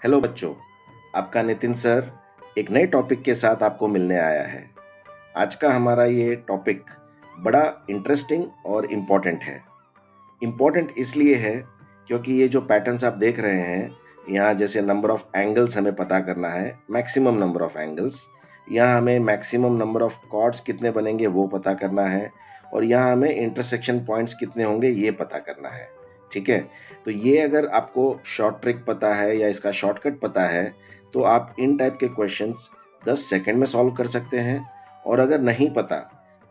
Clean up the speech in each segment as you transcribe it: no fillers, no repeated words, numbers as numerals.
Hello बच्चों, आपका Nitin sir एक नए टॉपिक के साथ आपको मिलने आया है। आज का हमारा ये टॉपिक बड़ा इंटरेस्टिंग और इम्पोर्टेंट है। इम्पोर्टेंट इसलिए है क्योंकि ये जो पैटर्न्स आप देख रहे हैं, यहाँ जैसे नंबर ऑफ एंगल्स हमें पता करना है, मैक्सिमम नंबर ऑफ एंगल्स। यहाँ हमें मैक्सिमम नंबर ऑफ कॉर्ड्स कितने बनेंगे वो पता करना है, और यहाँ हमें इंटरसेक्शन पॉइंट्स कितने होंगे ये पता करना है। ठीक है, तो ये अगर आपको शॉर्ट ट्रिक पता है या इसका शॉर्टकट पता है तो आप इन टाइप के क्वेश्चंस 10 सेकंड में सॉल्व कर सकते हैं, और अगर नहीं पता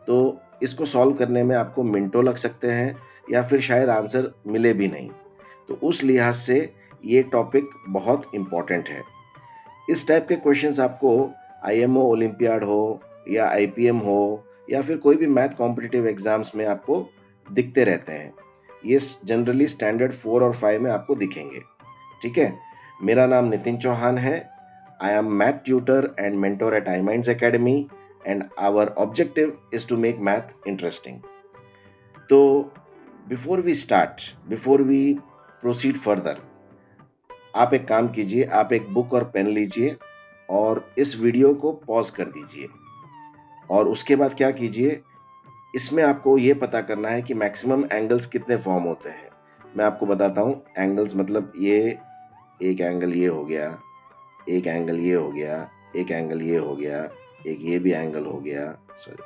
तो इसको सॉल्व करने में आपको मिनटों लग सकते हैं या फिर शायद आंसर मिले भी नहीं। तो उस लिहाज से ये टॉपिक बहुत इंपॉर्टेंट है। इस टाइप के क्वेश्चंस आपको आईएमओ ओलंपियाड हो या आईपीएम हो या फिर कोई भी मैथ कॉम्पिटिटिव एग्जाम्स में आपको दिखते रहते हैं। ये जनरली स्टैंडर्ड 4 और 5 में आपको दिखेंगे। ठीक है, मेरा नाम नितिन चौहान है। I am math tutor and mentor at iMinds Academy and our objective is to make math interesting. तो बिफोर वी प्रोसीड फर्दर, आप एक काम कीजिए, आप एक बुक और पेन लीजिए और इस वीडियो को पॉज कर दीजिए, और उसके बाद क्या कीजिए, इसमें आपको ये पता करना है कि मैक्सिमम एंगल्स कितने फॉर्म होते हैं। मैं आपको बताता हूँ, एंगल्स मतलब ये एक एंगल ये हो गया, एक एंगल ये हो गया, एक एंगल ये हो गया, एक ये भी एंगल हो गया, सॉरी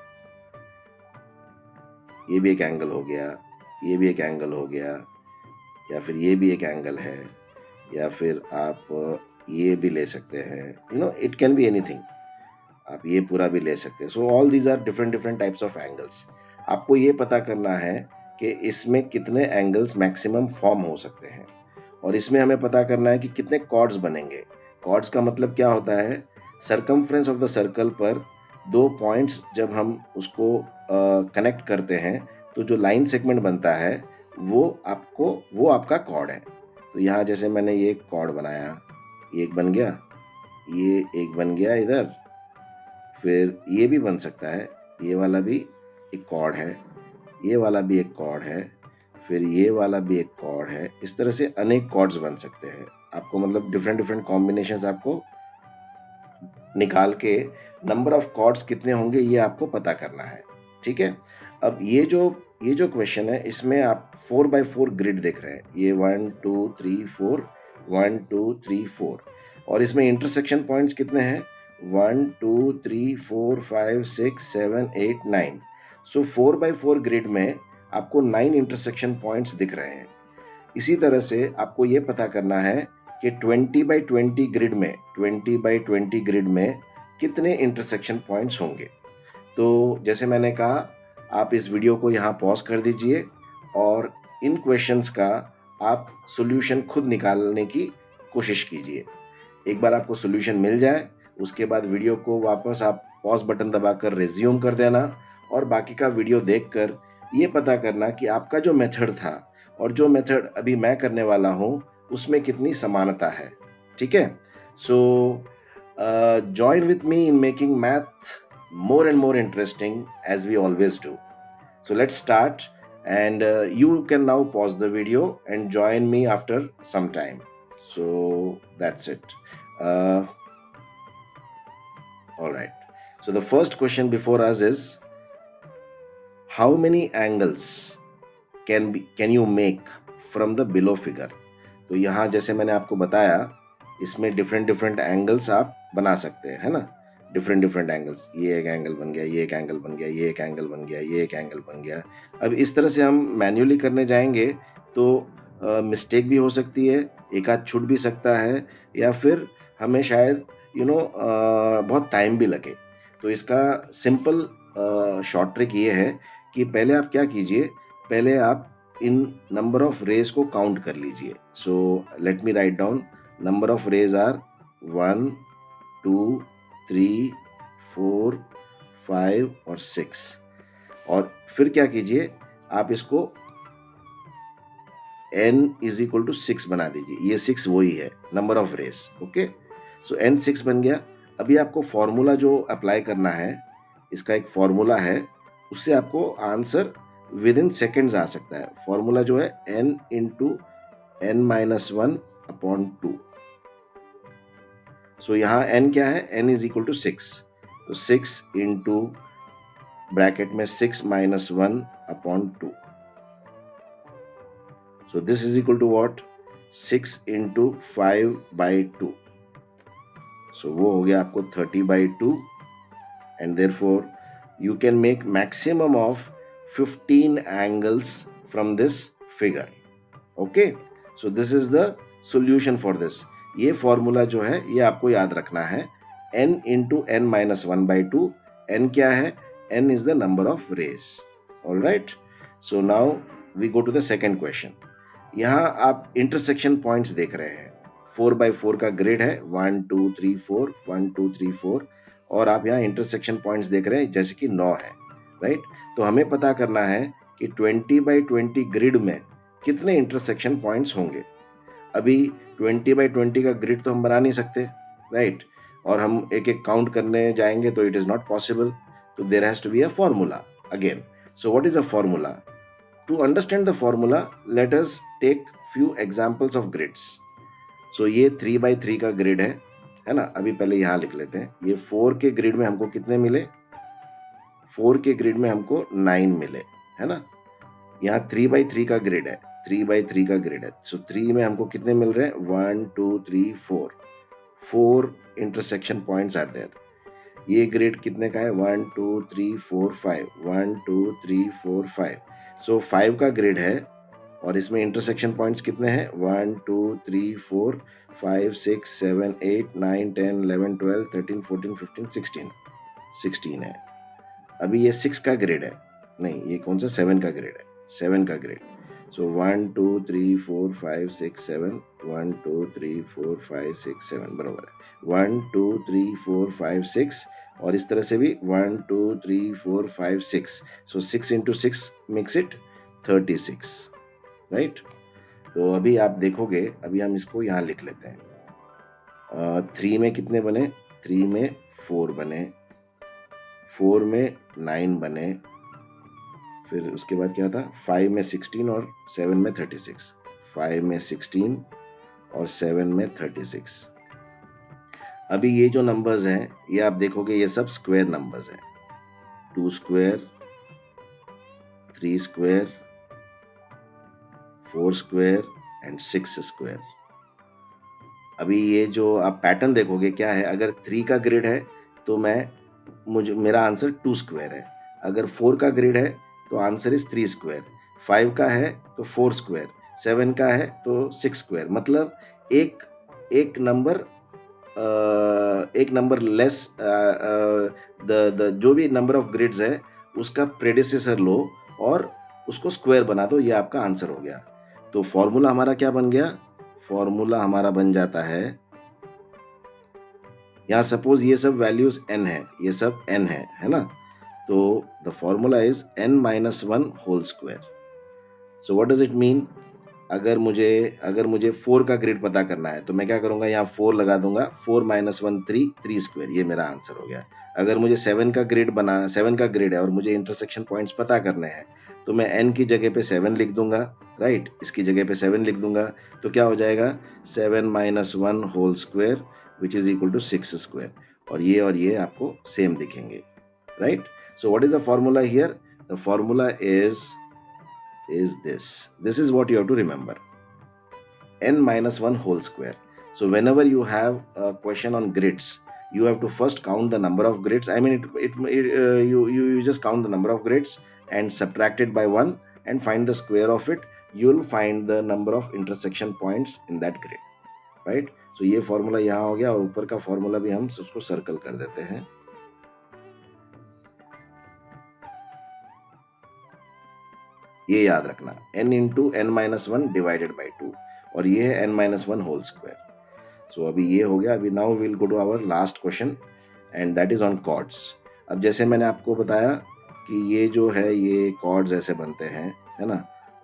ये भी एक एंगल हो गया, ये भी एक एंगल हो गया, या फिर ये भी एक एंगल है, या फिर आप ये भी ले सकते हैं, इट कैन बी एनीथिंग। आप ये पूरा भी ले सकते हैं। So all these are different different types of angles. आपको ये पता करना है कि इसमें कितने एंगल्स मैक्सिमम फॉर्म हो सकते हैं, और इसमें हमें पता करना है कि कितने कॉर्ड्स बनेंगे। कॉर्ड्स का मतलब क्या होता है, सरकमफ्रेंस ऑफ द सर्कल पर दो पॉइंट्स जब हम उसको कनेक्ट करते हैं तो जो लाइन सेगमेंट बनता है वो आपका कॉर्ड है। तो यहाँ जैसे मैंने ये कॉर्ड बनाया, ये एक बन गया, ये एक बन गया इधर, फिर ये भी बन सकता है, ये वाला भी एक कॉर्ड है, ये वाला भी एक कॉर्ड है, फिर ये वाला भी एक कॉर्ड है। इस तरह से अनेक कॉर्ड्स बन सकते हैं। आपको मतलब डिफरेंट डिफरेंट कॉम्बिनेशंस आपको निकाल के नंबर ऑफ कॉर्ड्स कितने होंगे ये आपको पता करना है। ठीक है, अब ये जो क्वेश्चन है इसमें आप 4x4 ग्रिड देख रहे हैं, ये 1 2 3 4 1 2 3 4, और इसमें इंटरसेक्शन पॉइंट्स कितने हैं, 1 2 3 4 5 6 7 8 9। सो 4x4 ग्रिड में आपको 9 इंटरसेक्शन पॉइंट्स दिख रहे हैं। इसी तरह से आपको ये पता करना है कि 20x20 ग्रिड में कितने इंटरसेक्शन पॉइंट्स होंगे। तो जैसे मैंने कहा, आप इस वीडियो को यहाँ पॉज कर दीजिए और इन क्वेश्चंस का आप सॉल्यूशन खुद निकालने की कोशिश कीजिए। एक बार आपको सॉल्यूशन मिल जाए उसके बाद वीडियो को वापस आप पॉज बटन दबाकर रिज्यूम कर देना, और बाकी का वीडियो देखकर ये पता करना कि आपका जो मेथड था और जो मेथड अभी मैं करने वाला हूं उसमें कितनी समानता है। ठीक है, so join with me in making math more and more interesting as we always do. So let's start, and you can now pause the video and join me after some time. So that's it. All right. So the first question before us is, how many angles can you make from the below figure? तो यहाँ जैसे मैंने आपको बताया, इसमें different angles आप बना सकते हैं, है ना, डिफरेंट एंगल्स। ये एक एंगल बन गया, ये एक एंगल बन गया, ये एक एंगल बन गया, ये एक एंगल बन गया। अब इस तरह से हम मैन्युअली करने जाएंगे तो मिस्टेक भी हो सकती है, एक आध छूट भी सकता है, या फिर हमें शायद बहुत टाइम भी लगे। तो इसका सिंपल शॉर्ट ट्रिक ये है कि पहले आप क्या कीजिए, पहले आप इन नंबर ऑफ रेज को काउंट कर लीजिए। So let me write down, number of rays are 1 2 3 4 5 और 6। और फिर क्या कीजिए, आप इसको n इज इक्वल टू 6 बना दीजिए। ये 6 वही है number of rays. Okay, so n 6 बन गया। अभी आपको फॉर्मूला जो अप्लाई करना है, इसका एक फॉर्मूला है, उससे आपको आंसर विद इन सेकेंड्स आ सकता है। फॉर्मूला जो है n इंटू n-1 अपॉन 2। सो यहाँ n क्या है, n इज इक्वल टू 6, तो 6 इंटू ब्रैकेट में 6 minus 1 upon 2, so this is equal to what, 6 into 5 by 2, सो वो हो गया आपको 30 by 2, and therefore you can make maximum of 15 angles from this figure. Okay, so this is the solution for this. ये formula जो है ये आपको याद रखना है, n into n minus 1 by 2. n क्या है, n is the number of rays. All right, so now we go to the second question. यहाँ आप इंटरसेक्शन पॉइंट्स देख रहे हैं, 4 by 4 का ग्रिड है, 1 2 3 4 1 2 3 4, और आप यहाँ इंटरसेक्शन पॉइंट्स देख रहे हैं जैसे कि 9 है, राइट। तो हमें पता करना है कि 20 by 20 ग्रिड में कितने इंटरसेक्शन पॉइंट्स होंगे। अभी 20 by 20 का ग्रिड तो हम बना नहीं सकते, राइट, और हम एक एक काउंट करने जाएंगे तो इट इज नॉट पॉसिबल, तो there has to be a formula again. So what is a formula? To understand the formula let us take few examples of grids. So ये 3 by 3 का ग्रिड है ना। अभी पहले यहां लिख लेते हैं, ये 4 के ग्रिड में हमको कितने मिले, 4 के ग्रिड में हमको 9 मिले, है ना। यहाँ 3 by 3 का ग्रिड है, 3 by 3 का ग्रिड है, सो 3 में हमको कितने मिल रहे हैं, 1 2 3 4, 4 इंटरसेक्शन पॉइंट्स आर देयर। ये ग्रिड कितने का है, 1 2 3 4 5, 1 2 3 4 5, सो 5 का ग्रिड है, और इसमें इंटरसेक्शन पॉइंट्स कितने हैं, 1 2 3 4 5 6 7 8 9 10 11 12 13 14 15 16, 16 है। अभी ये 6 का ग्रिड है, नहीं ये कौन सा, 7 का ग्रिड है, 7 का ग्रिड। सो 1 2 3 4 5 6 7, 1 2 3 4 5 6 7 बराबर है 1 2 3 4 5 6, और इस तरह से भी 1 2 3 4 5 6, सो 6 इंटू 6 मेक्स इट 36, राइट। तो अभी आप देखोगे, अभी हम इसको यहाँ लिख लेते हैं। 3 में कितने बने, 3 में 4 बने, 4 में 9 बने, फिर उसके बाद क्या था, 5 में 16 और 7 में 36, 5 में 16 और 7 में 36। अभी ये जो नंबर्स हैं ये आप देखोगे ये सब स्क्वायर नंबर्स हैं, 2 square, 3 square, 4 square and 6 square. अभी ये जो आप पैटर्न देखोगे क्या है, अगर 3 का ग्रिड है तो मेरा आंसर 2 स्क्वायर है, अगर 4 का ग्रिड है तो आंसर इज 3 स्क्वायर, 5 का है तो 4 स्क्वायर, 7 का है तो 6 स्क्वायर। मतलब एक नंबर लेस, द जो भी नंबर ऑफ ग्रिड्स है उसका प्रेडिसेसर लो और उसको स्क्वायर बना दो, ये आपका आंसर हो गया। तो फॉर्मूला हमारा क्या बन गया, फॉर्मूला हमारा बन जाता है, यहाँ सपोज ये सब वैल्यूज n है, ये सब n है ना, तो the formula is n minus 1 whole square. So what does it mean, अगर मुझे 4 का ग्रिड पता करना है तो मैं क्या करूंगा, यहाँ 4 लगा दूंगा, 4 माइनस 1 3 स्क्वायर, ये मेरा आंसर हो गया। अगर मुझे 7 का ग्रिड है और मुझे इंटरसेक्शन पॉइंट्स पता करने हैं तो मैं n की जगह पे 7 लिख दूंगा, राइट, इसकी जगह पे 7 लिख दूंगा, तो क्या हो जाएगा, 7 minus 1 whole square which is equal to 6 square, और ये आपको सेम दिखेंगे, right. So what is the formula here, the formula is this is what you have to remember, n minus 1 whole square. So whenever you have a question on grids, you have to first count the number of grids. I mean you just count the number of grids and subtract it by 1 and find the square of it. You will find the number of intersection points in that grid, right? So ये formula यहाँ हो गया, और ऊपर का formula भी हम उसको सर्कल कर देते हैं। ये याद रखना, n into n minus 1 divided by 2, और ये है n minus 1 whole square. So अभी ये हो गया। अभी now will go to our last question and that is on chords. अब जैसे मैंने आपको बताया कि ये जो है ये कॉर्ड्स ऐसे बनते हैं, है ना।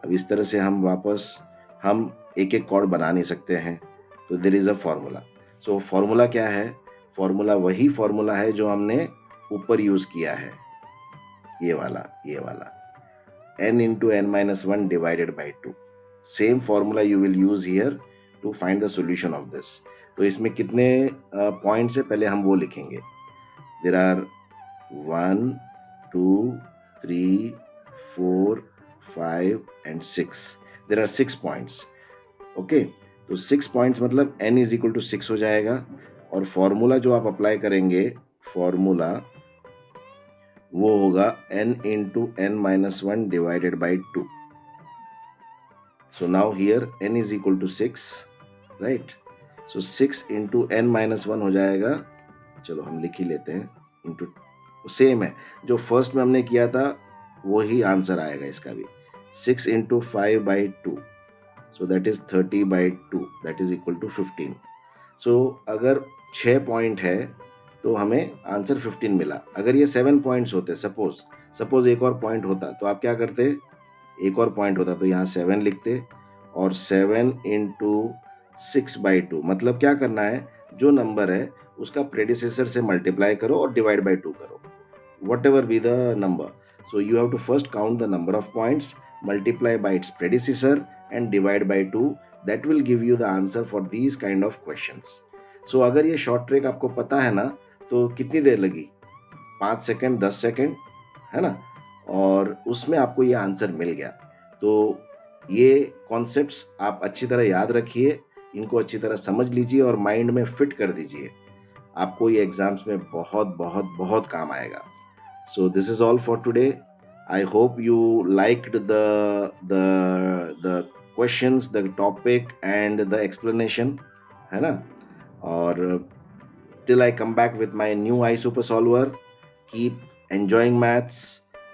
अब इस तरह से हम एक एक कॉर्ड बना नहीं सकते हैं, तो there is a formula. So formula क्या है, फॉर्मूला वही फॉर्मूला है जो हमने ऊपर यूज किया है, ये वाला n into n minus 1 divided by 2. Same formula you will use here to find the solution of this. तो इसमें कितने पॉइंट्स है पहले हम वो लिखेंगे. There are 1 2 3 4 5 and 6. There are 6 points. Okay, तो 6 पॉइंट्स मतलब n इज इक्वल टू 6 हो जाएगा. और फॉर्मूला जो आप अप्लाई करेंगे, फॉर्मूला वो होगा n into n minus 1 divided by 2. So now here n is equal to 6, right? So 6 into n minus 1 हो जाएगा. चलो हम लिख ही लेते हैं. इंटू सेम है जो फर्स्ट में हमने किया था, वही आंसर आएगा इसका भी. 6 into 5 by 2, so that is 30 by 2, that is equal to 15. So अगर 6 पॉइंट है तो हमें आंसर 15 मिला. अगर ये 7 पॉइंट्स होते, सपोज एक और पॉइंट होता, तो आप क्या करते? एक और पॉइंट होता तो यहाँ 7 लिखते और 7 इंटू 6 बाई 2. मतलब क्या करना है, जो नंबर है उसका प्रेडिसेसर से मल्टीप्लाई करो और डिवाइड बाई 2 करो, what ever be the number. So you have to first count the number of points, multiply by its predecessor and divide by 2. That will give you the answer for these kind of questions. So अगर ये short trick आपको पता है ना, तो कितनी देर लगी? 5 second, 10 second, है ना? और उसमें आपको ये आंसर मिल गया. तो ये कॉन्सेप्ट्स आप अच्छी तरह याद रखिए, इनको अच्छी तरह समझ लीजिए और माइंड में फिट कर दीजिए. आपको ये एग्जाम्स में बहुत बहुत बहुत काम आएगा. So this is all for today. I hope you liked the questions, the topic and the explanation, है ना? और till I come back with my new iSuper solver, keep enjoying maths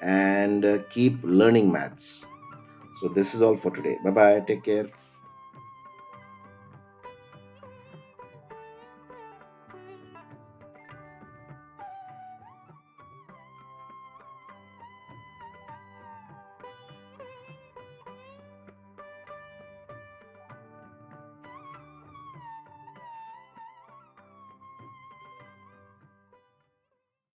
and keep learning maths. So this is all for today. Bye bye. Take care.